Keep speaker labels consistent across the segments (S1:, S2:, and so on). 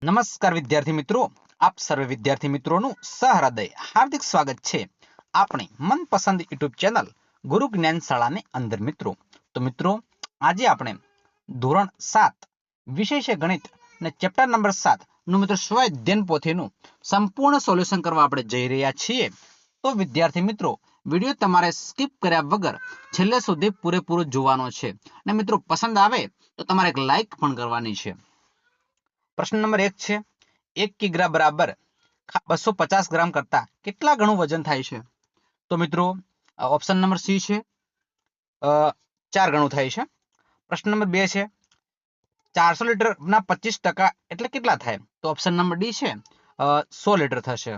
S1: નમસ્કાર વિદ્યાર્થી મિત્રો, આપ સર્વે વિદ્યાર્થી મિત્રોનું સહૃદય હાર્દિક સ્વાગત છે આપણી મનપસંદ યુટ્યુબ ચેનલ ગુરુ જ્ઞાન શાળાની અંદર. મિત્રો આજે આપણે ધોરણ 7 વિષય છે ગણિત અને ચેપ્ટર નંબર 7 નું મિત્રો સ્વઅધ્યયન પોથીનું સંપૂર્ણ સોલ્યુશન કરવા આપણે જઈ રહ્યા છીએ. તો વિદ્યાર્થી મિત્રો, વિડીયો તમારે સ્કીપ કર્યા વગર છેલ્લે સુધી પૂરેપૂરો જોવાનો છે અને મિત્રો પસંદ આવે તો તમારે એક લાઈક પણ કરવાની છે. પ્રશ્ન નંબર 1 છે, 1 કિગ્રા બરાબર 250 ગ્રામ કરતા કેટલા ગણું વજન થાય છે? તો મિત્રો ઓપ્શન નંબર સી છે 4 ગણું થાય છે. પ્રશ્ન નંબર 2 છે, 400 લીટર ના 25% એટલે કેટલા થાય? તો ઓપ્શન નંબર ડી છે 100 લીટર થશે.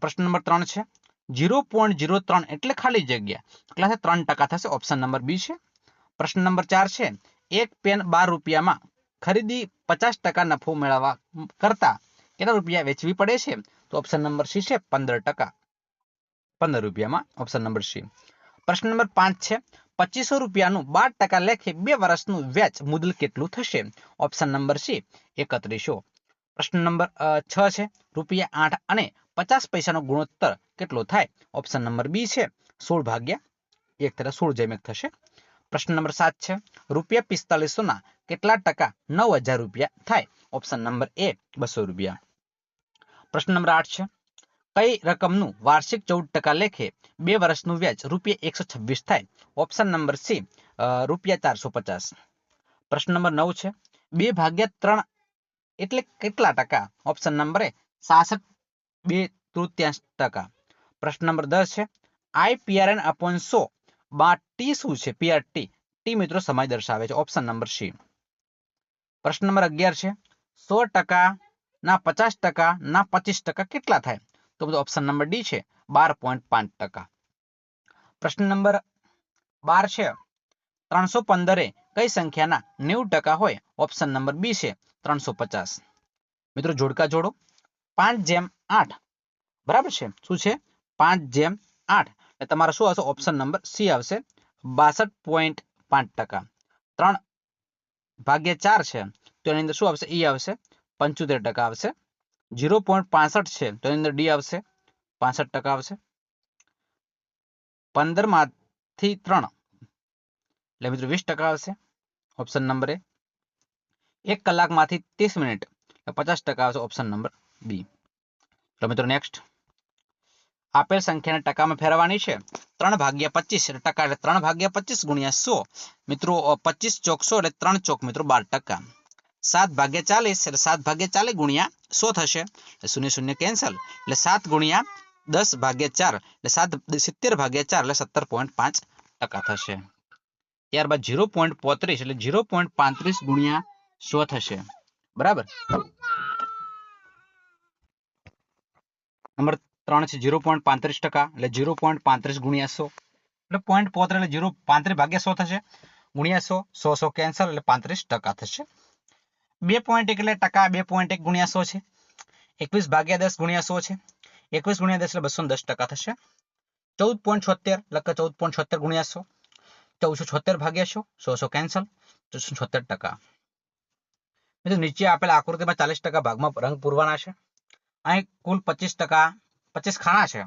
S1: પ્રશ્ન નંબર 3 છે, 0.03 એટલે ખાલી જગ્યા કેટલા છે? 3% થશે. ઓપ્શન નંબર બી છે. પ્રશ્ન નંબર 4 છે, એક પેન 12 રૂપિયામાં ખરીદી 50% નફો મેળવવા કરતા કેટલા રૂપિયા વેચવી પડે છે? તો ઓપ્શન નંબર સી છે 15%. 15 રૂપિયામાં. Option number C. પ્રશ્ન નંબર 5 છે, 2500 રૂપિયાનું 12% લેખે 2 વર્ષનું વ્યાજ મુદ્દલ કેટલું થશે? Option number C 3100. પ્રશ્ન નંબર 6 છે, રૂપિયા 8 અને 50 પૈસાનો ગુણોત્તર કેટલો થાય? ઓપ્શન નંબર બી છે 16/1 થશે. 16 થશે. પ્રશ્ન નંબર 7 છે, રૂપિયા 4500 ના કેટલા ટકા 9000 રૂપિયા થાય? ઓપ્શન નંબર એ 200 રૂપિયા. પ્રશ્ન નંબર 8 છે, કઈ રકમનું વાર્ષિક 14% લેખે 2 વર્ષનું વ્યાજ રૂપિયા 126 થાય? ઓપ્શન નંબર સી રૂપિયા 450. પ્રશ્ન નંબર 9 છે, 2/3 એટલે કેટલા ટકા? ઓપ્શન નંબર એ 66/2/3. પ્રશ્ન નંબર 10 છે, IPRN upon 100 માં ટી શું છે? PRT. ટી મિત્રો સમય દર્શાવે છે. Option number C. પ્રશ્ન નંબર 11 છે, 100% ના 50% ના 25% કેટલા થાય? તો બધું ઓપ્શન નંબર ડી છે 12.5%. પ્રશ્ન નંબર 12 છે, 315 કઈ સંખ્યાના 90% હોય? ઓપ્શન નંબર બી છે 350. મિત્રો જોડકા જોડો. 5/8 બરાબર છે. શું છે? 5/8 એટલે તમારે શું આવશે? ઓપ્શન નંબર સી આવશે 62.5%. 3/4 છે તો એની અંદર શું આવશે? ઈ આવશે 75% આવશે. 0.65 છે તો એની અંદર ડી આવશે 65% આવશે. 15 માંથી 3 એટલે મિત્રો 20% આવશે. Option number A. 1 કલાકમાંથી 30 મિનિટ એટલે 50% આવશે. Option number B. તો મિત્રો નેક્સ્ટ, આપેલ સંખ્યાને ટકામાં ફેરવવાની છે. 3/25 એટલે ટકા એટલે 3/25 ગુણ્યા 100. મિત્રો 25 ચોક 100 એટલે 3 ચોક મિત્રો 12%. 7/40 એટલે 7/40 ગુણ્યા 100 થશે એટલે 0 0 કેન્સલ એટલે 7 ગુણ્યા 10/4 એટલે 70/4 એટલે 17.5% થશે. ત્યારબાદ 0.35 એટલે 0.35 ગુણ્યા 100 થશે. બરાબર. નંબર 3 છે 0.35% એટલે 0.35 ગુણ્યા 100 એટલે 0.35 એટલે 0.35/100 થશે ગુણ્યા 100. 100 કેન્સલ એટલે 35% થશે. 2.1 એટલે ટકા 2.1 ગુણ્યા 100 છે. 21/10 ગુણ્યા 100 છે. 21 ગુણ્યા 10 એટલે 210% થશે. 14.76 એટલે 14.76 ગુણ્યા 100. 1476/100. 100 કેન્સલ 76%. મિત્રો નીચે આપેલા આકૃતિમાં 40% ભાગમાં રંગ પૂરવાના છે. અહીં કુલ 25%, 25 ખાના છે.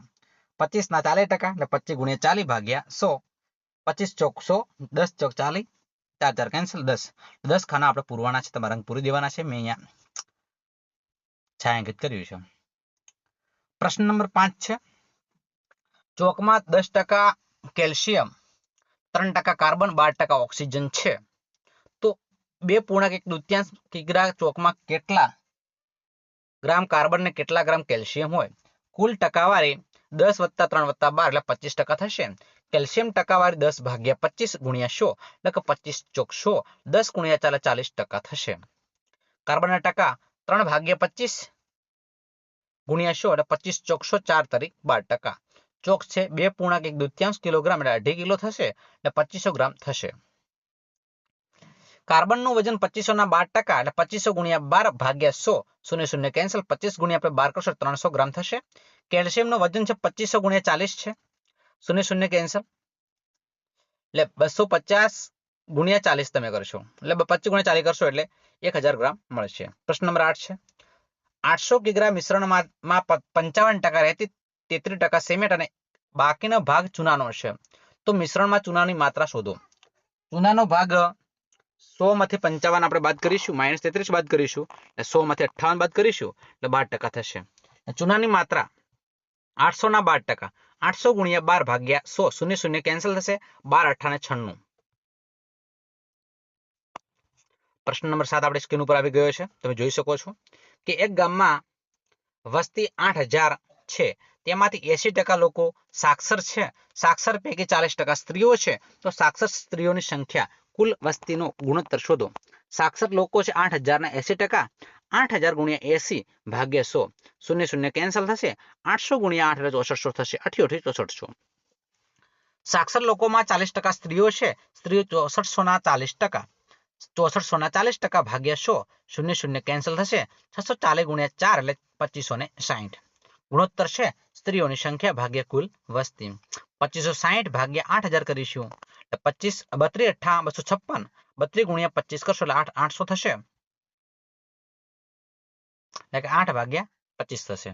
S1: 25 ના 40% એટલે 25 ગુણ્યા 40 ભાગ્યા 100. 25 ચોક 100, 10 ચોક 40, 4 4 કેન્સલ 10. 10 ખાના આપણે પૂરવાના છે. તમારે રંગ પૂરી દેવાના છે. મેં અહીંયા છાयांकित કર્યું છે. પ્રશ્ન નંબર 5 છે, ચોકમાં 10% કેલ્શિયમ, 3% કાર્બન, 12% ઓક્સિજન છે. તો 2.1 કિગ્રા ચોકમાં કેટલા ગ્રામ કાર્બન ને કેટલા ગ્રામ કેલ્શિયમ હોય? કુલ ટકાવારી 10 + 3 + 12 એટલે 25% થશે. કેલ્શિયમ ટકાવારી 10/25 ગુણ્યા 100 એટલે કે 25 ચોક 100. 10 ગુણ્યા 4 40% થશે. કાર્બનના ટકા 3/25 ગુણ્યા 100 એટલે 25 ચોક 100, 4 તરીક 12%. ચોક છે 2.1 કિલોગ્રામ એટલે 2.5 કિલો થશે એટલે 2500 ગ્રામ થશે. કાર્બનનું વજન 2500 ના 12% એટલે 2500 ગુણ્યા 12 ભાગ્યા 100. 0 0 કેન્સલ. 25 ગુણ્યા આપણે 12 કરશો 300 ગ્રામ થશે. કેલ્શિયમનું વજન છે 2500 ગુણ્યા 40 છે. 0 0 કેન્સલ એટલે 250 ગુણ્યા 40 તમે કરશો એટલે 25 ગુણ્યા 40 કરશો એટલે 1000 ગ્રામ મળશે. પ્રશ્ન નંબર 8 છે 800 કિગ્રા મિશ્રણમાં 55% રહેતી 33% સિમેન્ટ અને બાકીનો ભાગ ચૂનાનો છે. તો મિશ્રણમાં ચૂનાની માત્રા શોધો. ચૂનાનો ભાગ 100 માંથી 55 આપણે બાદ કરીશું, -33 બાદ કરીશું એટલે 100 માંથી 58 બાદ કરીશું એટલે 12% થશે. ચૂનાની માત્રા 800 ના 12%, 800 ગુણ્યા 12 ભાગ્યા 100, 0 0 કેન્સલ થશે, 12 8 96. પ્રશ્ન નંબર 7 આપણે સ્ક્રીન ઉપર આવી ગયો છે. તમે જોઈ શકો છો કે એક ગામમાં વસ્તી 8000 છે, તેમાંથી 80% લોકો સાક્ષર છે. સાક્ષર પૈકી 40% સ્ત્રીઓ છે. તો સાક્ષર સ્ત્રીઓની સંખ્યા કુલ વસ્તીનો ગુણોત્તર શોધો. સાક્ષર લોકો છે 8000 ના 80%, 8000 ગુણ્યા 80 ભાગ્યા 100, 0 0 કેન્સલ થશે, 800 ગુણ્યા 8 એટલે 6400 થશે, 88 6400. સાક્ષર લોકોમાં 40% સ્ત્રીઓ છે. સ્ત્રીઓ 6400 ના 40%, 6400 ના 40% ભાગ્યા 100, 0 0 કેન્સલ થશે, 640 ગુણ્યા 4 એટલે 2560. ગુણોત્તર છે સ્ત્રીઓની સંખ્યા ભાગ્યા કુલ વસ્તી. 2560 ભાગ્યા 8000 કરીશું એટલે 25 32 8 256, 32 ગુણ્યા 25 કરશો એટલે 800 થશે, એટલે કે 8 ભાગ્યા 25 થશે.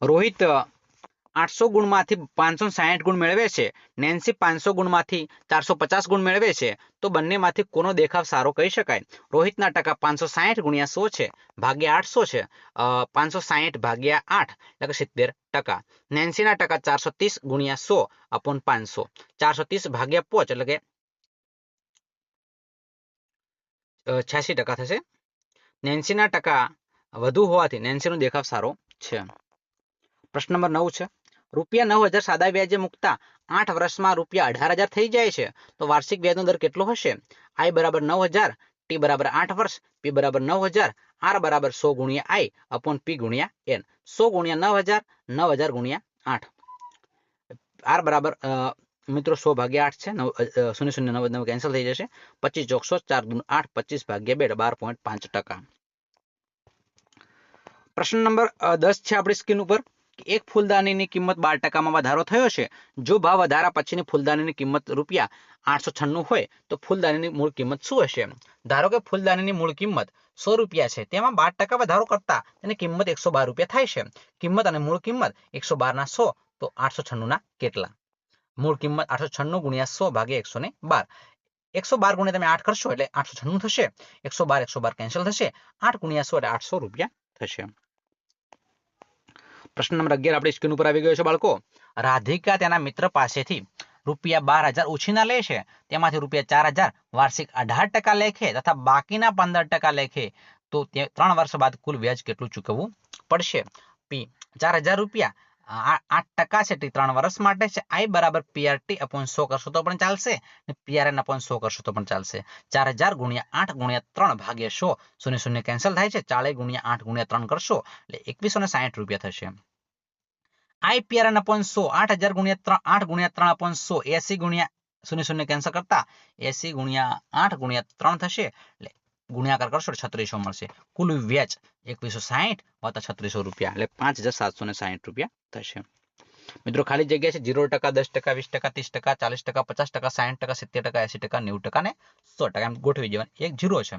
S1: રોહિત 800 ગુણમાંથી 560 ગુણ મેળવે છે. નેન્સી 500 ગુણમાંથી 450 ગુણ મેળવે છે. તો બંનેમાંથી કોનો દેખાવ સારો કહી શકાય? રોહિતના ટકા 560 ગુણ્યા 100 છે ભાગ્યા 800 છે, 560 ભાગ્યા 8 એટલે કે 70%. નેન્સીના ટકા 430 ગુણ્યા 100 અપોન 500, 430 ભાગ્યા 5 એટલે કે 86% થશે. નેન્સીના ટકા વધુ હોવાથી નેન્સીનો દેખાવ સારો છે. પ્રશ્ન નંબર 9 છે રૂપિયા 9000 સાદા વ્યાજે મુકતા 8 વર્ષમાં રૂપિયા 18000 થઈ જાય છે. તો વાર્ષિક વ્યાજનો દર કેટલો હશે? I બરાબર 9000, T બરાબર 8 વર્ષ, P બરાબર 9000, R બરાબર 100 ગુણ્યા I અપોન P ગુણ્યા N. 100 ગુણ્યા 9000, 9000 ગુણ્યા 8. R બરાબર મિત્રો 100 ભાગ્યા 8 છે, 0 0 99 કેન્સલ થઈ જશે, 25 ચોક 100, 4 દૂ 8, 25 ભાગ્યા 2 12.5%. પ્રશ્ન નંબર 10 છે આપણી સ્ક્રીન ઉપર. એક ફૂલદાનીની કિંમત 12% માં વધારો થયો છે. જો ભાવ વધારા પછીની ફૂલદાનીની કિંમત રૂપિયા 896 હોય તો ફૂલદાનીની મૂળ કિંમત શું હશે? ધારો કે ફૂલદાનીની મૂળ કિંમત 100 રૂપિયા છે, તેમાં 12% વધારો કરતા તેની કિંમત 112 રૂપિયા થાય છે. કિંમત અને મૂળ કિંમત 112 ના 100 તો 896 ના કેટલા? મૂળ કિંમત 896 ગુણ્યા 100 ભાગ્યા 112. 112 ગુણ્યા તમે 8 કરશો એટલે 896 થશે, 112 કેન્સલ થશે, 8 ગુણ્યા 100 એટલે 800 રૂપિયા થશે. પ્રશ્ન નંબર 11 આપણી સ્ક્રીન ઉપર આવી ગયો છે બાળકો. રાધિકા તેના મિત્ર પાસેથી રૂપિયા 12000 ઉછીના લે છે. તેમાંથી રૂપિયા 4000 વાર્ષિક 18% લેખે તથા બાકીના 15% લેખે. તો 3 વર્ષ બાદ કુલ વ્યાજ કેટલું ચૂકવવું પડશે? P 4000 રૂપિયા 8% છે તે 3 વર્ષ માટે છે. I બરાબર PRT અપોન 100 કરશો તો પણ ચાલશે અને PRN અપોન 100 કરશો તો પણ ચાલશે. 4000 ગુણ્યા 8 ગુણ્યા 3 ભાગ્યા 100, 0 0 કેન્સલ થાય છે, 40 ગુણ્યા 8 ગુણ્યા 3 કરશો એટલે 2160 રૂપિયા થશે. I PRN અપોન 100, 8000 ગુણ્યા 3, 8 ગુણ્યા 3 અપોન 100, 80 ગુણ્યા 0 0 કેન્સલ કરતા 80 ગુણ્યા 8 ગુણ્યા 3 થશે એટલે ગુણ્યાકાર કરશો એટલે 3600 મળશે. કુલ વ્યાજ 2160 વત્તા 3600 રૂપિયા એટલે 5760 રૂપિયા થશે. મિત્રો ખાલી જગ્યા છે 0%, 10%, 20%, 30%, 40%, 50%, 60%, 70%, 80%, 90% ને 100% એમ ગોઠવી દેવાનું. એક 0 છે,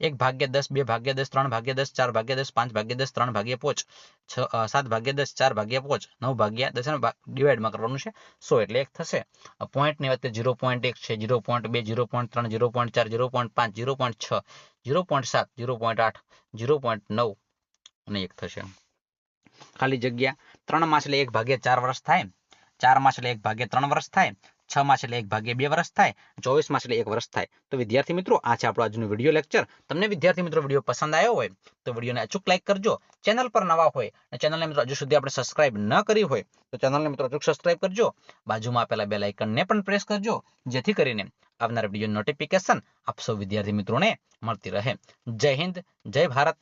S1: 1/10, 2/10, 3/10, 4/10, 5/10, 3/5, 7/10, 4/5, 9/10 ડિવાઈડમાં કરવાનું છે 100 એટલે 1 થશે. પોઈન્ટની વચ્ચે 0.1 છે, 0.2, 0.3, 0.4, 0.5, 0.6, 0.7, 0.8, 0.9 અને 1 થશે. ખાલી જગ્યા 3 માં એટલે 1/4 વર્ષ થાય, 4 માં એટલે 1/3 વર્ષ થાય, 6 માં એટલે 1/2 વર્ષ થાય, 24 માં એટલે 1 વર્ષ થાય. તો વિદ્યાર્થી મિત્રો આ છે આપણો આજનો વિડીયો લેક્ચર. તમને વિદ્યાર્થી મિત્રો વિડીયો પસંદ આવ્યો હોય તો વિડીયોને અચૂક લાઈક કરજો. ચેનલ પર નવા હોય અને ચેનલને મિત્રો હજુ સુધી આપણે સબસ્ક્રાઇબ ન કરી હોય તો ચેનલને મિત્રો અચૂક સબસ્ક્રાઇબ કરજો. બાજુમાં આપેલા બેલ આઇકનને પણ પ્રેસ કરજો જેથી કરીને આવનાર વિડીયો નોટિફિકેશન આપ સૌ વિદ્યાર્થી મિત્રોને મળતી રહે. જય હિન્દ, જય ભારત.